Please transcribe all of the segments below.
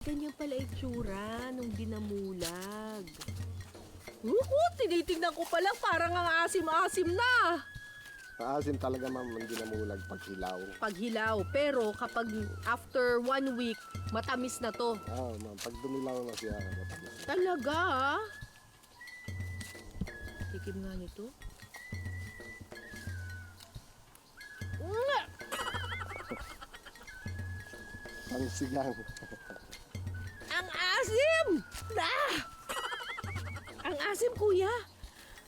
Ganyan pala itsura nung dinamulag. Tinitingnan ko pala parang ang asim-asim na. Maasim talaga ma'am ang dinamulag pag hilaw. Pag hilaw, pero kapag after 1 week, matamis na to. Ma'am, pag dumilaw na siya, matamis. Talaga ah? Tikim nga nito. Pangsigang. Ang asim! Ang asim, kuya.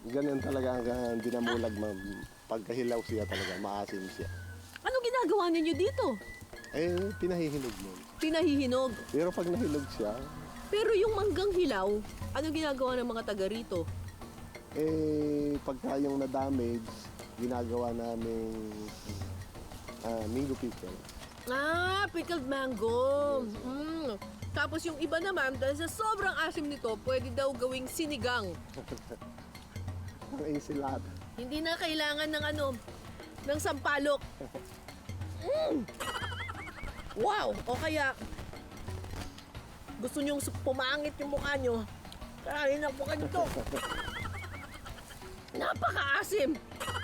Ganyan talaga ang dinamulag ma'am. Pagka hilaw siya talaga, maasim siya. Ano ginagawa ninyo dito? Pinahihinog mo. Pinahihinog. Pero pag nahilog siya, Pero yung manggang hilaw, ano ginagawa ng mga taga rito? pagka yung na-damage, ginagawa namin mango pickle. Pickled mango. Tapos yung iba naman, dahil sa sobrang asim nito, pwede daw gawing sinigang. Ang ensilada. Hindi na kailangan ng sampalok. Wow! O kaya, gusto nyong pumangit yung mukha nyo, kain na po kayo to. Napakaasim!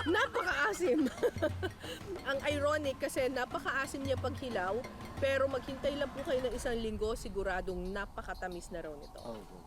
Napakaasim! Ang ironic kasi napakaasim niya pag hilaw, pero maghintay lang po kayo ng 1 linggo, siguradong napakatamis na raw nito. Okay.